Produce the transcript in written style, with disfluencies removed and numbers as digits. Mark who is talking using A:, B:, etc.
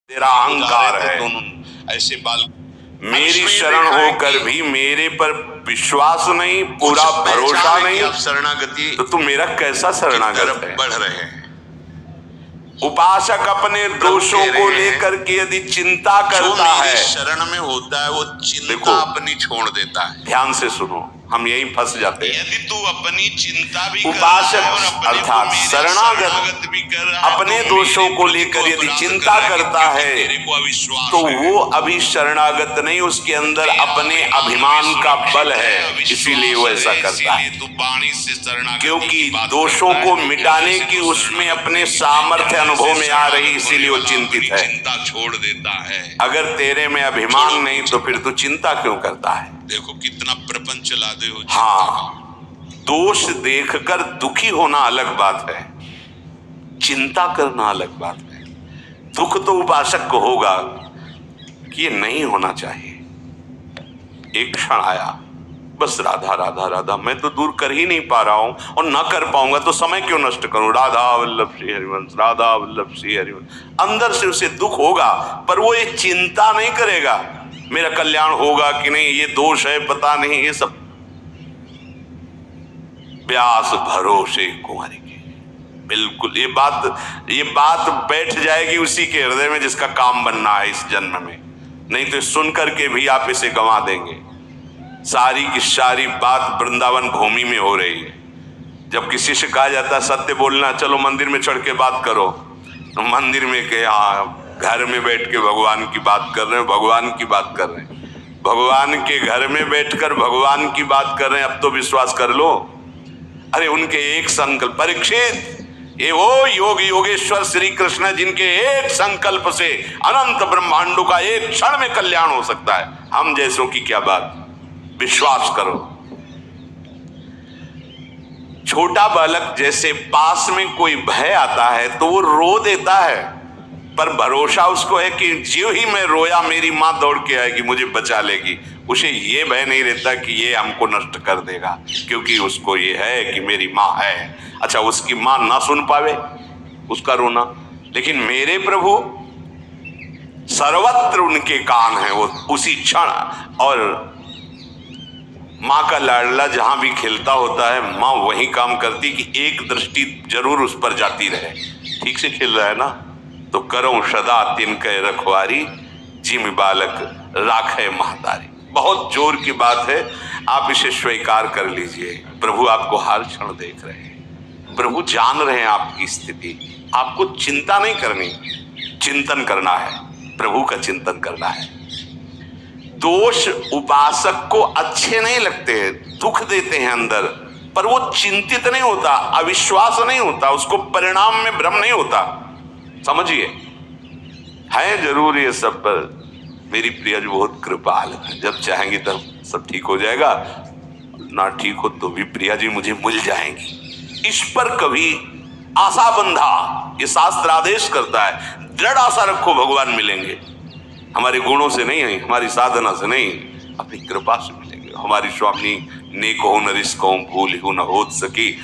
A: तेरा अहंकार है।
B: दोनों ऐसे बाल
A: मेरी शरण होकर भी मेरे पर विश्वास नहीं, पूरा भरोसा नहीं,
B: आप शरणागति
A: तो तुम मेरा कैसा शरणागत है?
B: बढ़ रहे हैं।
A: उपासक अपने दोषों को लेकर के यदि चिंता करता है,
B: शरण में होता है वो चिंता अपनी छोड़ देता है।
A: ध्यान से सुनो, हम यही फंस जाते हैं।
B: यदि तू अपनी चिंता भी
A: उपासक अर्थात शरणागत
B: भी कर
A: अपने दोषों को लेकर यदि चिंता करता है तो वो अभी शरणागत नहीं, उसके अंदर अपने अभिमान का बल है, इसीलिए वो ऐसा करता है। क्योंकि दोषों को मिटाने की उसमें अपने सामर्थ्य अनुभव में आ रही, इसीलिए वो चिंतित है।
B: चिंता छोड़ देता है।
A: अगर तेरे में अभिमान नहीं तो फिर तू चिंता क्यों करता है?
B: देखो कितना प्रपंच लादे हो।
A: हाँ, दोष देखकर दुखी होना अलग बात है, चिंता करना अलग बात है। दुख तो उपासक को होगा कि ये नहीं होना चाहिए। एक क्षण आया, बस राधा राधा राधा, मैं तो दूर कर ही नहीं पा रहा हूं और ना कर पाऊंगा तो समय क्यों नष्ट करूं। राधा वल्लभ श्री हरिवंश, राधा वल्लभ श्री हरिवंश। अंदर से उसे दुख होगा पर वो ये चिंता नहीं करेगा मेरा कल्याण होगा कि नहीं, ये दोष है पता नहीं, ये सब व्यास भरोसे कुंवरी के। बिल्कुल ये बात बैठ जाएगी उसी के हृदय में जिसका काम बनना है इस जन्म में, नहीं तो सुन करके भी आप इसे गंवा देंगे। सारी की सारी बात वृंदावन भूमि में हो रही है। जब किसी से कहा जाता है सत्य बोलना, चलो मंदिर में चढ़ के बात करो, तो मंदिर में के घर में बैठ के भगवान की बात कर रहे हैं, भगवान की बात कर रहे हैं, भगवान के घर में बैठकर भगवान की बात कर रहे हैं। अब तो विश्वास कर लो। अरे उनके एक संकल्प, परीक्षित ये वो योग योगेश्वर श्री कृष्ण जिनके एक संकल्प से अनंत ब्रह्मांडों का एक क्षण में कल्याण हो सकता है। हम जैसों की क्या बात, विश्वास करो। छोटा बालक जैसे पास में कोई भय आता है तो वो रो देता है, पर भरोसा उसको है कि ज्यों ही मैं रोया मेरी माँ दौड़ के आएगी, मुझे बचा लेगी। उसे ये भय नहीं रहता कि ये हमको नष्ट कर देगा, क्योंकि उसको ये है कि मेरी माँ है। अच्छा, उसकी माँ ना सुन पावे उसका रोना, लेकिन मेरे प्रभु सर्वत्र उनके कान है, वो उसी क्षण। और माँ का लाडला जहां भी खेलता होता है, माँ वही काम करती कि एक दृष्टि जरूर उस पर जाती रहे, ठीक से खेल रहा है ना, तो करो सदा तिनके रखवारी, जिम बालक राखे महतारी। बहुत जोर की बात है, आप इसे स्वीकार कर लीजिए। प्रभु आपको हर क्षण देख रहे हैं, प्रभु जान रहे हैं आपकी स्थिति। आपको चिंता नहीं करनी, चिंतन करना है, प्रभु का चिंतन करना है। दोष उपासक को अच्छे नहीं लगते, दुख देते हैं अंदर, पर वो चिंतित नहीं होता, अविश्वास नहीं होता, उसको परिणाम में भ्रम नहीं होता। समझिए, है जरूर ये सब, पर मेरी प्रिया जी बहुत कृपाल है, जब चाहेंगी तब सब ठीक हो जाएगा, ना ठीक हो तो भी प्रिया जी मुझे मिल जाएंगी। इस पर कभी आशा बंधा, ये शास्त्र आदेश करता है, दृढ़ आशा रखो भगवान मिलेंगे। हमारे गुणों से नहीं, हमारी साधना से नहीं, अपनी कृपा से मिलेंगे। हमारी स्वामी नेक हो नरिस को भूल हो न हो सकी।